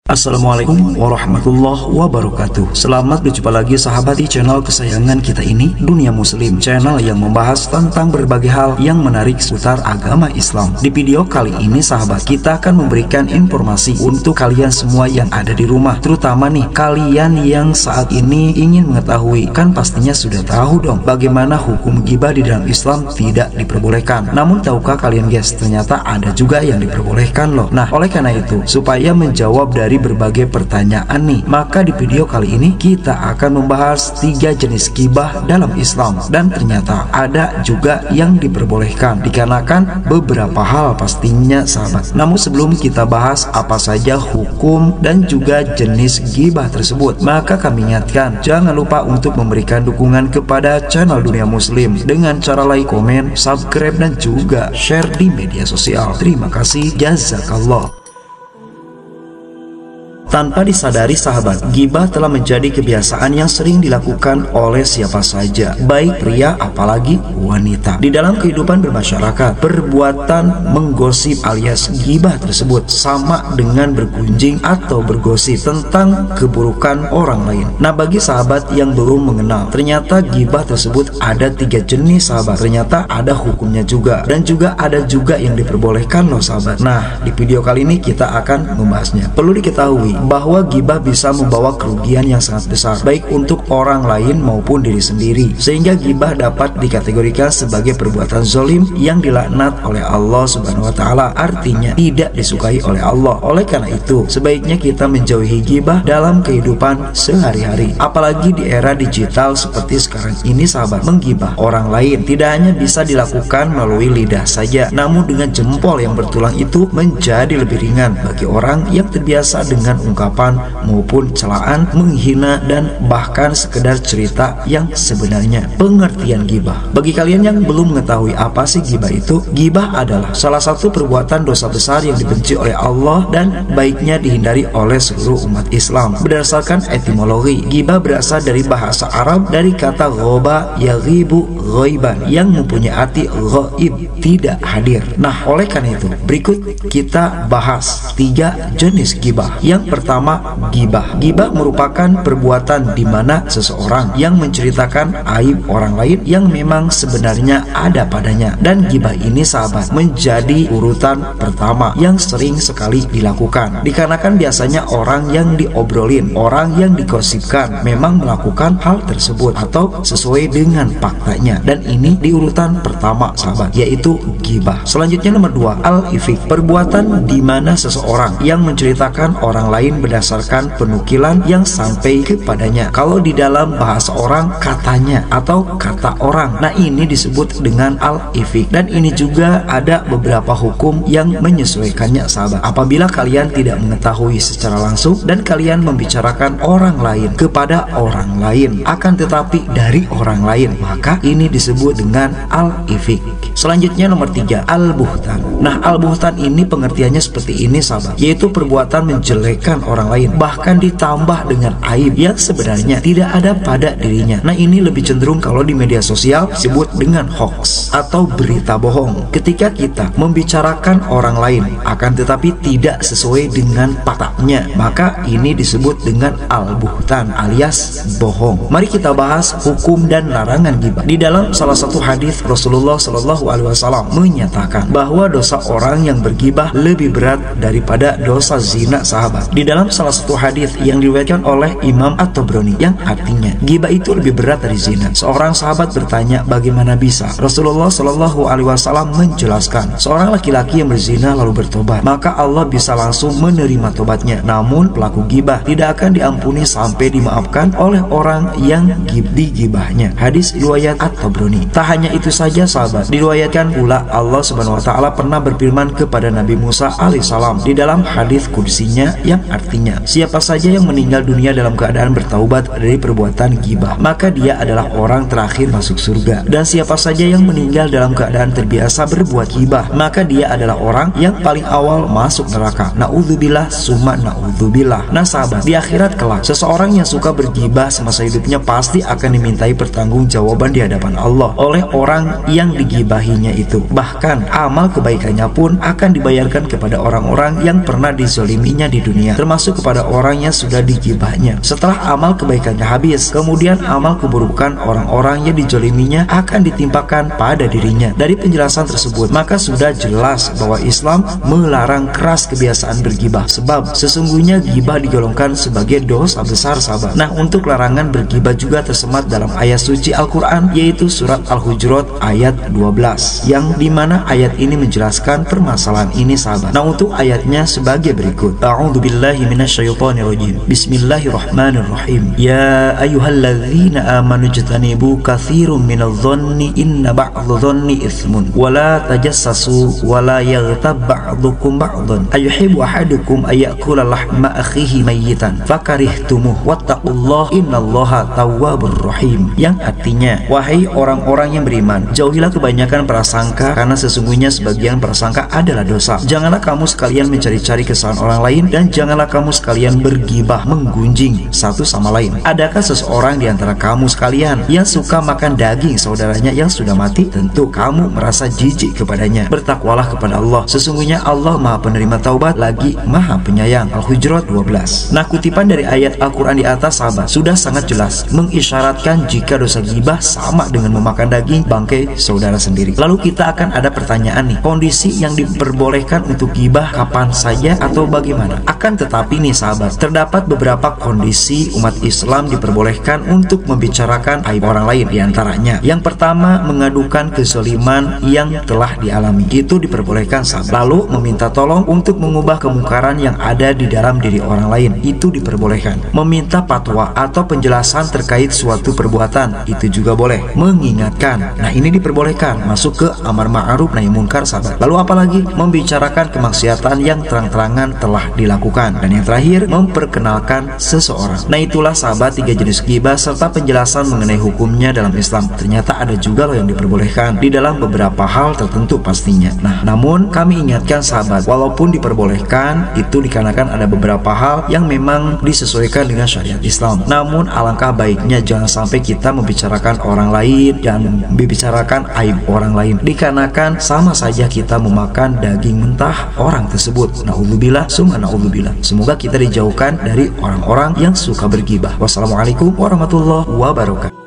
Assalamualaikum warahmatullahi wabarakatuh. Selamat berjumpa lagi sahabat di channel kesayangan kita ini, Dunia Muslim, channel yang membahas tentang berbagai hal yang menarik seputar agama Islam. Di video kali ini sahabat, kita akan memberikan informasi untuk kalian semua yang ada di rumah, terutama nih kalian yang saat ini ingin mengetahui, kan pastinya sudah tahu dong bagaimana hukum ghibah di dalam Islam tidak diperbolehkan. Namun tahukah kalian guys, ternyata ada juga yang diperbolehkan loh. Nah, oleh karena itu, supaya menjawab dari berbagai pertanyaan nih, maka di video kali ini kita akan membahas 3 jenis ghibah dalam Islam, dan ternyata ada juga yang diperbolehkan dikarenakan beberapa hal pastinya sahabat. Namun sebelum kita bahas apa saja hukum dan juga jenis ghibah tersebut, maka kami ingatkan jangan lupa untuk memberikan dukungan kepada channel Dunia Muslim dengan cara like, komen, subscribe, dan juga share di media sosial. Terima kasih, jazakallah. Tanpa disadari sahabat, ghibah telah menjadi kebiasaan yang sering dilakukan oleh siapa saja, baik pria apalagi wanita. Di dalam kehidupan bermasyarakat, perbuatan menggosip alias ghibah tersebut sama dengan bergunjing atau bergosip tentang keburukan orang lain. Nah, bagi sahabat yang belum mengenal, ternyata ghibah tersebut ada 3 jenis sahabat. Ternyata ada hukumnya juga, dan juga ada juga yang diperbolehkan loh sahabat. Nah, di video kali ini kita akan membahasnya. Perlu diketahui bahwa ghibah bisa membawa kerugian yang sangat besar, baik untuk orang lain maupun diri sendiri, sehingga ghibah dapat dikategorikan sebagai perbuatan zalim yang dilaknat oleh Allah Subhanahu wa Ta'ala, artinya tidak disukai oleh Allah. Oleh karena itu, sebaiknya kita menjauhi ghibah dalam kehidupan sehari-hari, apalagi di era digital seperti sekarang ini sahabat. Menggibah orang lain tidak hanya bisa dilakukan melalui lidah saja, namun dengan jempol yang bertulang itu menjadi lebih ringan bagi orang yang terbiasa dengan ungkapan maupun celaan, menghina, dan bahkan sekedar cerita yang sebenarnya. Pengertian ghibah, bagi kalian yang belum mengetahui apa sih ghibah itu, ghibah adalah salah satu perbuatan dosa besar yang dibenci oleh Allah dan baiknya dihindari oleh seluruh umat Islam. Berdasarkan etimologi, ghibah berasal dari bahasa Arab dari kata ghoba yaghibu ghaiban, yang mempunyai arti ghaib, tidak hadir. Nah, oleh karena itu berikut kita bahas 3 jenis ghibah. Yang pertama, ghibah. Ghibah merupakan perbuatan di mana seseorang yang menceritakan aib orang lain yang memang sebenarnya ada padanya. Dan ghibah ini sahabat menjadi urutan pertama yang sering sekali dilakukan, dikarenakan biasanya orang yang diobrolin, orang yang digosipkan memang melakukan hal tersebut atau sesuai dengan faktanya, dan ini di urutan pertama sahabat, yaitu ghibah. Selanjutnya nomor 2, al-ifk. Perbuatan di mana seseorang yang menceritakan orang lain berdasarkan penukilan yang sampai kepadanya. Kalau di dalam bahasa orang, katanya atau kata orang. Nah, ini disebut dengan al-ifk, dan ini juga ada beberapa hukum yang menyesuaikannya sahabat. Apabila kalian tidak mengetahui secara langsung dan kalian membicarakan orang lain kepada orang lain, akan tetapi dari orang lain, maka ini disebut dengan al-ifk. Selanjutnya nomor 3, al-buhtan. Nah, al-buhtan ini pengertiannya seperti ini sahabat, yaitu perbuatan menjelekkan orang lain, bahkan ditambah dengan aib yang sebenarnya tidak ada pada dirinya. Nah, ini lebih cenderung kalau di media sosial disebut dengan hoax atau berita bohong. Ketika kita membicarakan orang lain akan tetapi tidak sesuai dengan faktanya, maka ini disebut dengan al-buhtan alias bohong. Mari kita bahas hukum dan larangan ghibah. Di dalam salah satu hadis Rasulullah SAW menyatakan bahwa dosa orang yang berghibah lebih berat daripada dosa zina sahabat. Di dalam salah satu hadis yang diriwayatkan oleh Imam At-Tabrani, yang artinya ghibah itu lebih berat dari zina. Seorang sahabat bertanya, bagaimana bisa? Rasulullah SAW menjelaskan, seorang laki-laki yang berzina lalu bertobat, maka Allah bisa langsung menerima tobatnya. Namun pelaku ghibah tidak akan diampuni sampai dimaafkan oleh orang yang digibahnya. Hadis riwayat At-Tabrani. Tak hanya itu saja sahabat, diriwayatkan pula Allah Subhanahu wa Ta'ala pernah berfirman kepada Nabi Musa alaihissalam di dalam hadis qudsinya, yang artinya siapa saja yang meninggal dunia dalam keadaan bertaubat dari perbuatan ghibah, maka dia adalah orang terakhir masuk surga. Dan siapa saja yang meninggal dalam keadaan terbiasa berbuat ghibah, maka dia adalah orang yang paling awal masuk neraka. Na'udzubillah summa na'udzubillah. Nah sahabat, di akhirat kelak, seseorang yang suka berghibah semasa hidupnya pasti akan dimintai pertanggungjawaban di hadapan Allah oleh orang yang digibahinya itu. Bahkan amal kebaikannya pun akan dibayarkan kepada orang-orang yang pernah dizoliminya di dunia, termasuk kepada orang yang sudah digibahnya. Setelah amal kebaikannya habis, kemudian amal keburukan orang-orang yang dizoliminya akan ditimpakan pada dirinya. Dari penjelasan tersebut, maka sudah jelas bahwa Islam melarang keras kebiasaan bergibah, sebab sesungguhnya gibah digolongkan sebagai dosa besar sahabat. Nah, untuk larangan bergibah juga tersemat dalam ayat suci Al-Quran, yaitu surat Al-Hujurat ayat 12, yang dimana ayat ini menjelaskan permasalahan ini sahabat. Nah, untuk ayatnya sebagai berikut. A'udzubillahi minasyaitonirrajim. Bismillahirrahmanirrahim. Ya ayyuhalladzina amanu jtanibu katsirum minadh-dhanni inna ba'dadh-dhanni itsmun wa la tajassasu wa la yaghtab ba'dukum ba'dhan ayuhibbu ahadukum ayyakula lahma akhihi mayyitan fakarihtumuh wattaqullaha innallaha tawwabur rahim. Yang artinya, wahai orang-orang yang beriman, jauhilah kebanyakan prasangka, karena sesungguhnya sebagian prasangka adalah dosa. Janganlah kamu sekalian mencari-cari kesalahan orang lain, dan janganlah kamu sekalian bergibah, menggunjing satu sama lain. Adakah seseorang di antara kamu sekalian yang suka makan daging saudaranya yang sudah mati? Tentu kamu merasa jijik kepadanya. Bertakwalah kepada Allah, sesungguhnya Allah Maha Penerima Taubat lagi Maha Penyayang. Al-Hujurat 12. Nah, kutipan dari ayat Al-Quran di atas sahabat sudah sangat jelas mengisyaratkan jika dosa gibah sama dengan memakan daging bangkai saudara sendiri. Lalu kita akan ada pertanyaan nih, kondisi yang diperbolehkan untuk gibah kapan saja atau bagaimana? Akan tetapi nih sahabat, terdapat beberapa kondisi umat Islam diperbolehkan untuk membicarakan aib orang lain. Di antaranya, yang pertama, mengadukan kezaliman yang telah dialami, itu diperbolehkan sahabat. Lalu meminta tolong untuk mengubah kemungkaran yang ada di dalam diri orang lain, itu diperbolehkan. Meminta fatwa atau penjelasan terkait suatu perbuatan, itu juga boleh. Mengingatkan, nah ini diperbolehkan, masuk ke amar ma'ruf nahi munkar sahabat. Lalu apalagi, membicarakan kemaksiatan yang terang-terangan telah dilakukan. Dan yang terakhir, memperkenalkan seseorang. Nah itulah sahabat 3 jenis ghibah serta penjelasan mengenai hukumnya dalam Islam. Ternyata ada juga loh yang diperbolehkan di dalam beberapa hal tertentu pastinya. Nah, namun kami ingatkan sahabat, walaupun diperbolehkan, itu dikarenakan ada beberapa hal yang memang disesuaikan dengan syariat Islam. Namun alangkah baiknya jangan sampai kita membicarakan orang lain dan membicarakan aib orang lain, dikarenakan sama saja kita memakan daging mentah orang tersebut. Na'udzubillah summa na'udzubillah. Semoga kita dijauhkan dari orang-orang yang suka bergibah. Wassalamualaikum warahmatullahi wabarakatuh.